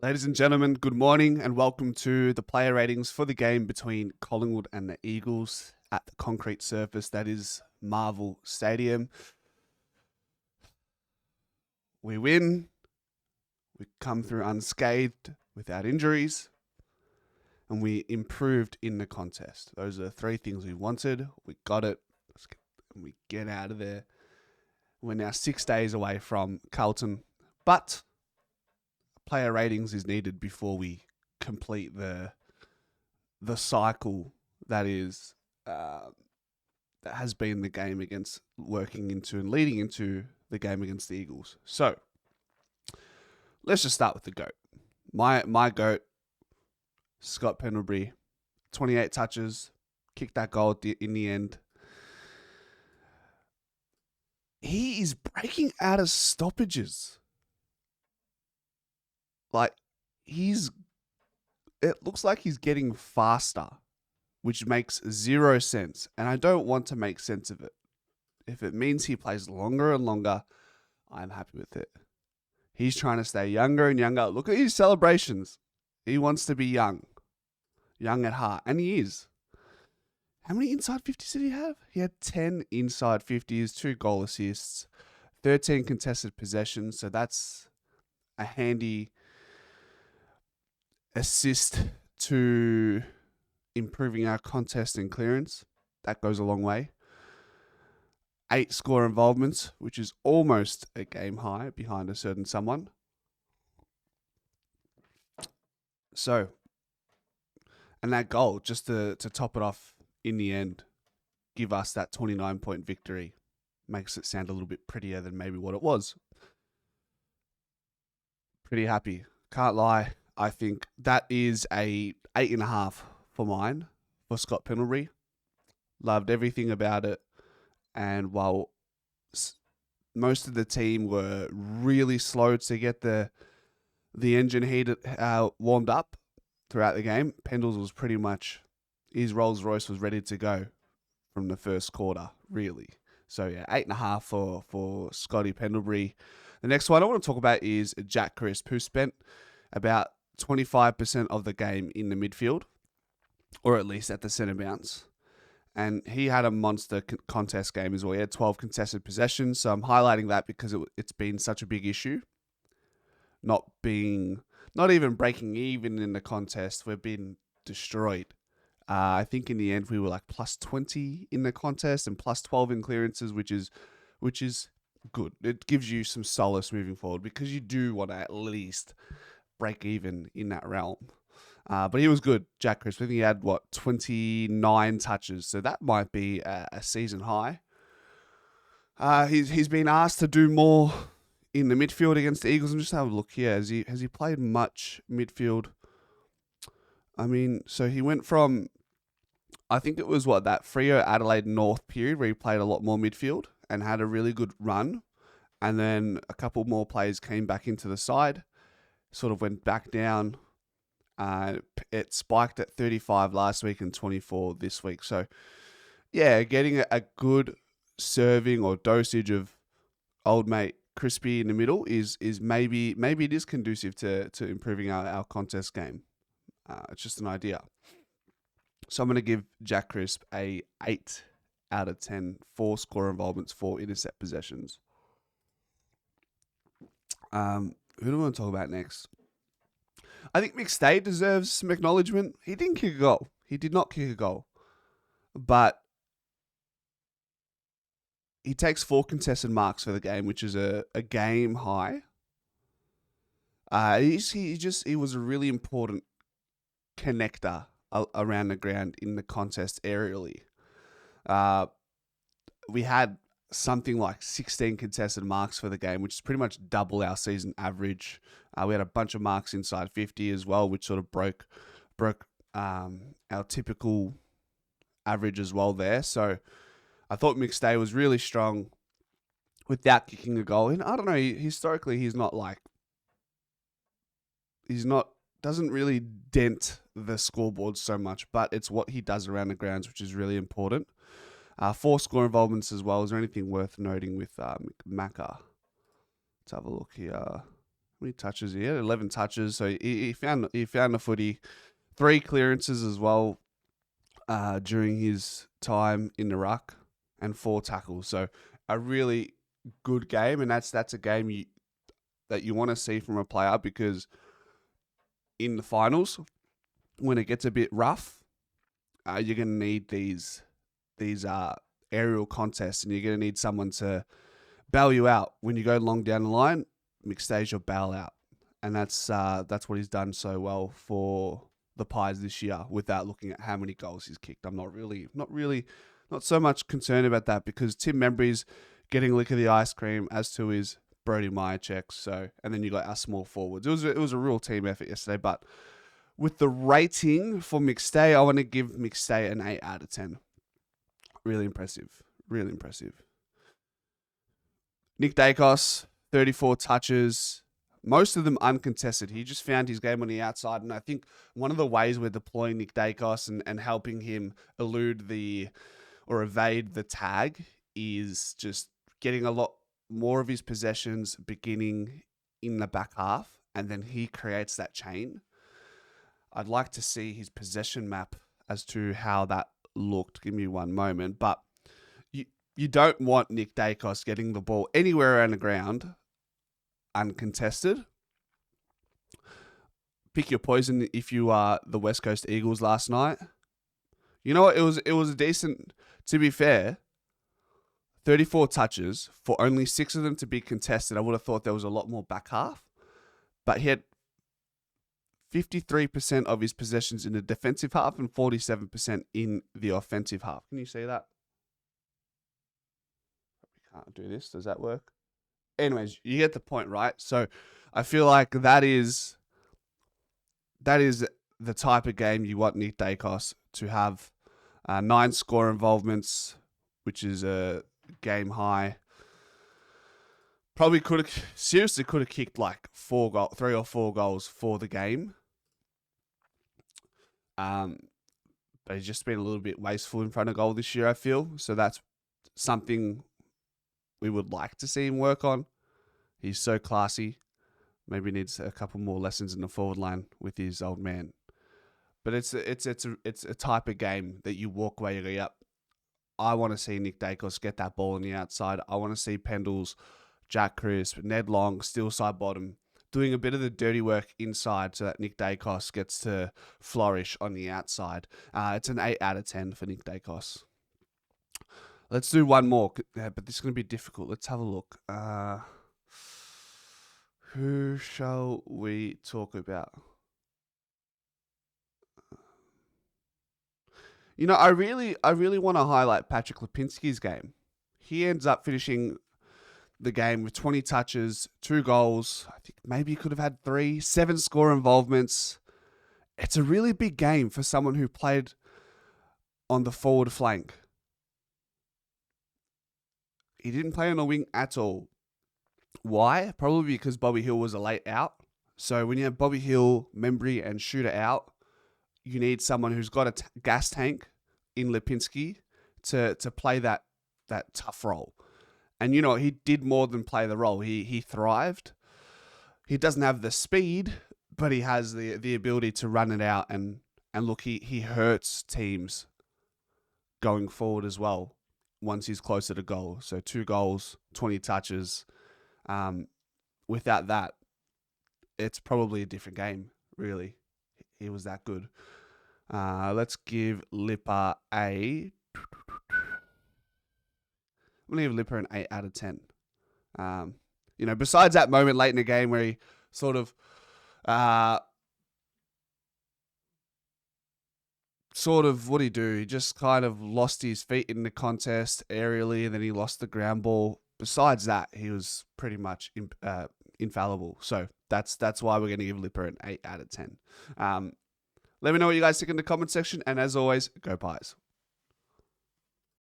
Ladies and gentlemen, good morning and welcome to the player ratings for the game between Collingwood and the Eagles at the concrete surface that is Marvel Stadium. We win, we come through unscathed without injuries, and we improved in the contest. Those are the three things we wanted. We got it, and we get out of there. We're now 6 days away from Carlton, but player ratings is needed before we complete the cycle that is that has been the game against working into and leading into the game against the Eagles. So let's just start with the GOAT. My GOAT, Scott Pendlebury, 28 touches, kicked that goal in the end. He is breaking out of stoppages. Like, it looks like he's getting faster, which makes zero sense. And I don't want to make sense of it. If it means he plays longer and longer, I'm happy with it. He's trying to stay younger and younger. Look at his celebrations. He wants to be young at heart, and he is. How many inside 50s did he have? He had 10 inside 50s, 2 goal assists, 13 contested possessions. So that's a handy assist to improving our contest and clearance. That goes a long way. 8 score involvements, which is almost a game high behind a certain someone. So, and that goal, just to top it off in the end, give us that 29-point victory. Makes it sound a little bit prettier than maybe what it was. Pretty happy. Can't lie. I think that is a 8.5 for mine, for Scott Pendlebury. Loved everything about it. And while most of the team were really slow to get the engine heated, warmed up throughout the game, Pendles was pretty much, his Rolls Royce was ready to go from the first quarter, really. So yeah, 8.5 for Scotty Pendlebury. The next one I want to talk about is Jack Crisp, who spent about 25% of the game in the midfield, or at least at the centre bounce. And he had a monster contest game as well. He had 12 contested possessions. So I'm highlighting that because it's been such a big issue. Not even breaking even in the contest. We've been destroyed. I think in the end we were like plus 20 in the contest and plus 12 in clearances, which is good. It gives you some solace moving forward because you do want to at least break even in that realm. But he was good, Jack Crisp. I think he had, 29 touches. So that might be a season high. He's been asked to do more in the midfield against the Eagles. I'm just having a look here. Has he played much midfield? I mean, so he went from, I think it was that Freo Adelaide North period where he played a lot more midfield and had a really good run. And then a couple more players came back into the side, sort of went back down. It spiked at 35 last week and 24 this week. So, yeah, getting a good serving or dosage of old mate Crispy in the middle is maybe it is conducive to improving our contest game. It's just an idea. So I'm going to give Jack Crisp a 8 out of 10 for score involvements, 4 intercept possessions. Who do I want to talk about next? I think McStay deserves some acknowledgement. He didn't kick a goal. He did not kick a goal. But he takes 4 contested marks for the game, which is a game high. He was a really important connector around the ground in the contest aerially. We had something like 16 contested marks for the game, which is pretty much double our season average. We had a bunch of marks inside 50 as well, which sort of broke our typical average as well there. So I thought McStay was really strong without kicking a goal. And I don't know, historically doesn't really dent the scoreboard so much, but it's what he does around the grounds, which is really important. 4 score involvements as well. Is there anything worth noting with Macca? Let's have a look here. many touches? He had 11 touches, so he found the footy. 3 clearances as well during his time in the ruck, and 4 tackles. So a really good game, and that's a game that you want to see from a player, because in the finals, when it gets a bit rough, you're going to need these aerial contests, and you're going to need someone to bail you out when you go long down the line. McStay's your bail out, and that's what he's done so well for the Pies this year. Without looking at how many goals he's kicked, I'm not so much concerned about that, because Tim Membry's getting lick of the ice cream, as to his Brody Myercheck. So, and then you got our small forwards. It was a real team effort yesterday. But with the rating for McStay, I want to give McStay an 8 out of 10. Really impressive. Really impressive. Nick Daicos, 34 touches, most of them uncontested. He just found his game on the outside, and I think one of the ways we're deploying Nick Daicos and helping him evade the tag is just getting a lot more of his possessions beginning in the back half, and then he creates that chain. I'd like to see his possession map as to how that looked. Give me one moment. But you don't want Nick Daicos getting the ball anywhere around the ground uncontested. Pick your poison if you are the West Coast Eagles last night. You know what? It was a decent, to be fair, 34 touches for only 6 of them to be contested. I would have thought there was a lot more back half. But he had 53% of his possessions in the defensive half and 47% in the offensive half. Can you see that? We can't do this. Does that work? Anyways, you get the point, right? So I feel like that is the type of game you want Nick Daicos to have. 9 score involvements, which is a game high. Probably could have kicked like 3 or 4 goals for the game. But he's just been a little bit wasteful in front of goal this year, I feel. So that's something we would like to see him work on. He's so classy. Maybe needs a couple more lessons in the forward line with his old man. But it's a type of game that you walk away and go, yep, I want to see Nick Daicos get that ball on the outside. I want to see Pendles, Jack Crisp, Ned Long, still side bottom, doing a bit of the dirty work inside so that Nick Daicos gets to flourish on the outside. It's an 8 out of 10 for Nick Daicos. Let's do one more, but this is going to be difficult. Let's have a look. Who shall we talk about? You know, I really want to highlight Patrick Lipinski's game. He ends up finishing the game with 20 touches, 2 goals. I think maybe he could have had 3, 7 score involvements. It's a really big game for someone who played on the forward flank. He didn't play on the wing at all. Why? Probably because Bobby Hill was a late out. So when you have Bobby Hill, Membry, and Shooter out, you need someone who's got a gas tank in Lipinski to play that tough role. And, you know, he did more than play the role. He thrived. He doesn't have the speed, but he has the ability to run it out. And look, he hurts teams going forward as well once he's closer to goal. So 2 goals, 20 touches. Without that, it's probably a different game, really. He was that good. Let's give Lipper I'm going to give Lipper an 8 out of 10. You know, besides that moment late in the game where he sort of what did he do? He just kind of lost his feet in the contest aerially, and then he lost the ground ball. Besides that, he was pretty much infallible. So that's why we're going to give Lipper an 8 out of 10. Let me know what you guys think in the comment section. And as always, go Pies.